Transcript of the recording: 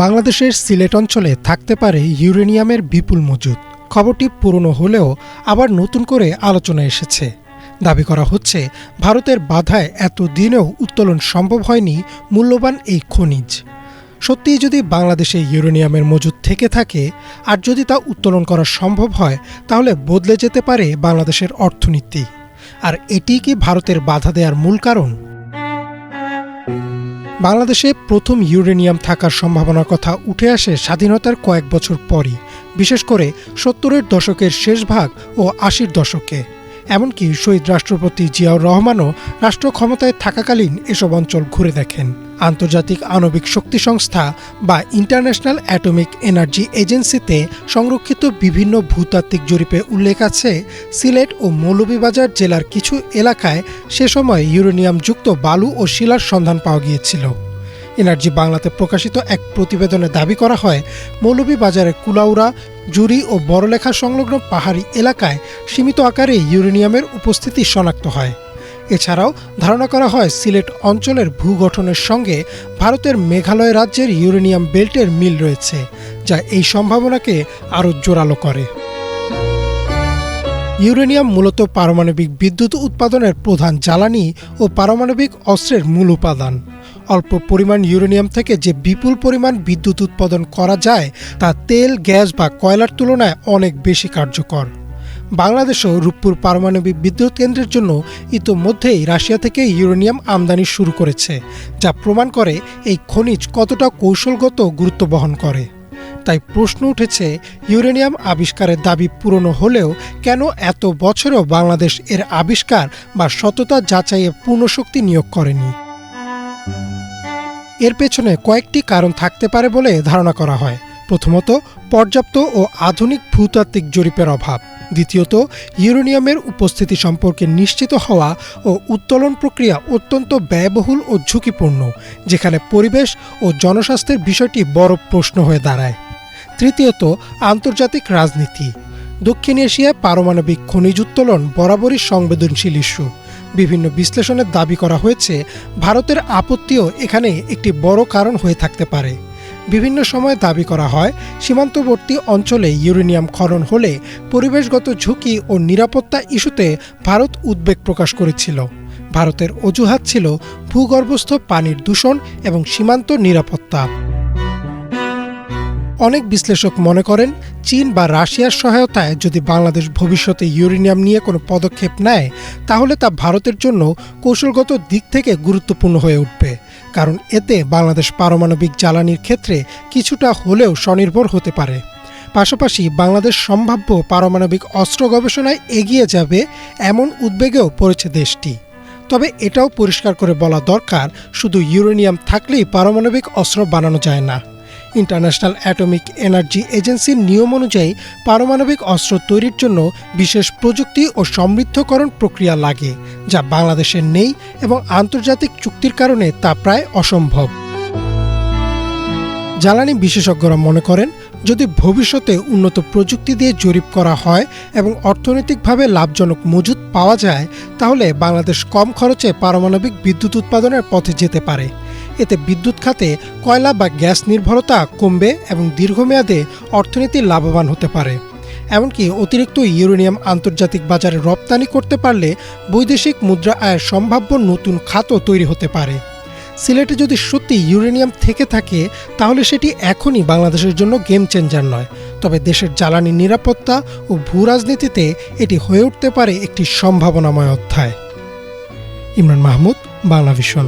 বাংলাদেশের সিলেট অঞ্চলে থাকতে পারে ইউরেনিয়ামের বিপুল মজুদ। খবরটি পুরনো হলেও আবার নতুন করে আলোচনায় এসেছে। দাবি করা হচ্ছে ভারতের বাধায় এতদিনেও উত্তোলন সম্ভব হয়নি মূল্যবান এই খনিজ। সত্যিই যদি বাংলাদেশে ইউরেনিয়ামের মজুদ থেকে থাকে আর যদি তা উত্তোলন করা সম্ভব হয়, তাহলে বদলে যেতে পারে বাংলাদেশের অর্থনীতি। আর এটিই কি ভারতের বাধা দেওয়ার মূল কারণ? বাংলাদেশে প্রথম ইউরেনিয়াম থাকার সম্ভাবনার কথা উঠে আসে স্বাধীনতার কয়েক বছর পরই, বিশেষ করে ৭০-এর দশকের শেষ ভাগ ও ৮০-র দশকে। এমনকি শহীদ রাষ্ট্রপতি জিয়াউর রহমানও রাষ্ট্র ক্ষমতায় থাকাকালীন এসব অঞ্চল ঘুরে দেখেন। আন্তর্জাতিক আণবিক শক্তি সংস্থা বা ইন্টারন্যাশনাল অ্যাটমিক এনার্জি এজেন্সিতে সংরক্ষিত বিভিন্ন ভূতাত্ত্বিক জরিপে উল্লেখ আছে, সিলেট ও মৌলভীবাজার জেলার কিছু এলাকায় সে সময় ইউরেনিয়ামযুক্ত বালু ও শিলার সন্ধান পাওয়া গিয়েছিল। এনার্জি বাংলাতে প্রকাশিত এক প্রতিবেদনে দাবি করা হয়, মৌলভীবাজারের কুলাউড়া, জুরি ও বড়লেখা সংলগ্ন পাহাড়ি এলাকায় সীমিত আকারে ইউরেনিয়ামের উপস্থিতি শনাক্ত হয়। এছাড়াও ধারণা করা হয় সিলেট অঞ্চলের ভূগঠনের সঙ্গে ভারতের মেঘালয় রাজ্যের ইউরেনিয়াম বেল্টের মিল রয়েছে, যা এই সম্ভাবনাকে আরও জোরালো করে। ইউরেনিয়াম মূলত পারমাণবিক বিদ্যুৎ উৎপাদনের প্রধান জ্বালানি ও পারমাণবিক অস্ত্রের মূল উপাদান। অল্প পরিমাণ ইউরেনিয়াম থেকে যে বিপুল পরিমাণ বিদ্যুৎ উৎপাদন করা যায় তা তেল, গ্যাস বা কয়লার তুলনায় অনেক বেশি কার্যকর। বাংলাদেশও রূপপুর পারমাণবিক বিদ্যুৎ কেন্দ্রের জন্য ইতোমধ্যেই রাশিয়া থেকে ইউরেনিয়াম আমদানি শুরু করেছে, যা প্রমাণ করে এই খনিজ কতটা কৌশলগত গুরুত্ব বহন করে। তাই প্রশ্ন উঠেছে, ইউরেনিয়াম আবিষ্কারের দাবি পুরনো হলেও কেন এত বছরেও বাংলাদেশ এর আবিষ্কার বা সততা যাচাইয়ে পূর্ণ শক্তি নিয়োগ করেনি? এর পেছনে কয়েকটি কারণ থাকতে পারে বলে ধারণা করা হয়। প্রথমত, পর্যাপ্ত ও আধুনিক ভূতাত্ত্বিক জরিপের অভাব। দ্বিতীয়ত, ইউরেনিয়ামের উপস্থিতি সম্পর্কে নিশ্চিত হওয়া ও উত্তোলন প্রক্রিয়া অত্যন্ত ব্যয়বহুল ও ঝুঁকিপূর্ণ, যেখানে পরিবেশ ও জনস্বাস্থ্যের বিষয়টি বড় প্রশ্ন হয়ে দাঁড়ায়। তৃতীয়ত, আন্তর্জাতিক রাজনীতি। দক্ষিণ এশিয়ায় পারমাণবিক খনিজ উত্তোলন বরাবরই সংবেদনশীল ইস্যু। বিভিন্ন বিশ্লেষণের দাবি করা হয়েছে, ভারতের আপত্তিও এখানে একটি বড় কারণ হয়ে থাকতে পারে। বিভিন্ন সময় দাবি করা হয়, সীমান্তবর্তী অঞ্চলে ইউরেনিয়াম খনন হলে পরিবেশগত ঝুঁকি ও নিরাপত্তা ইস্যুতে ভারত উদ্বেগ প্রকাশ করেছিল। ভারতের অজুহাত ছিল ভূগর্ভস্থ পানির দূষণ এবং সীমান্ত নিরাপত্তা। অনেক বিশ্লেষক মনে করেন, চীন বা রাশিয়ার সহায়তায় যদি বাংলাদেশ ভবিষ্যতে ইউরেনিয়াম নিয়ে কোনো পদক্ষেপ নেয়, তাহলে তা ভারতের জন্য কৌশলগত দিক থেকে গুরুত্বপূর্ণ হয়ে উঠবে, কারণ এতে বাংলাদেশ পারমাণবিক জ্বালানির ক্ষেত্রে কিছুটা হলেও স্বনির্ভর হতে পারে। পাশাপাশি বাংলাদেশ সম্ভাব্য পারমাণবিক অস্ত্র গবেষণায় এগিয়ে যাবে এমন উদ্বেগেও পড়েছে দেশটি। তবে এটাও পরিষ্কার করে বলা দরকার, শুধু ইউরেনিয়াম থাকলেই পারমাণবিক অস্ত্র বানানো যায় না। ইন্টারন্যাশনাল অ্যাটমিক এনার্জি এজেন্সির নিয়ম অনুযায়ী পারমাণবিক অস্ত্র তৈরির জন্য বিশেষ প্রযুক্তি ও সমৃদ্ধকরণ প্রক্রিয়া লাগে, যা বাংলাদেশের নেই এবং আন্তর্জাতিক চুক্তির কারণে তা প্রায় অসম্ভব। জ্বালানি বিশেষজ্ঞরা মনে করেন, যদি ভবিষ্যতে উন্নত প্রযুক্তি দিয়ে জরিপ করা হয় এবং অর্থনৈতিকভাবে লাভজনক মজুদ পাওয়া যায়, তাহলে বাংলাদেশ কম খরচে পারমাণবিক বিদ্যুৎ উৎপাদনের পথে যেতে পারে। এতে বিদ্যুৎ খাতে কয়লা বা গ্যাস নির্ভরতা কমবে এবং দীর্ঘমেয়াদে অর্থনীতি লাভবান হতে পারে। এমনকি অতিরিক্ত ইউরেনিয়াম আন্তর্জাতিক বাজারে রপ্তানি করতে পারলে বৈদেশিক মুদ্রা আয়ের সম্ভাব্য নতুন খাতও তৈরি হতে পারে। সিলেটে যদি সত্যি ইউরেনিয়াম থেকে থাকে, তাহলে সেটি এখনই বাংলাদেশের জন্য গেম চেঞ্জার নয়, তবে দেশের জ্বালানি নিরাপত্তা ও ভূ রাজনীতিতে এটি হয়ে উঠতে পারে একটি সম্ভাবনাময় অধ্যায়। ইমরান মাহমুদ, বাংলা ভিশন।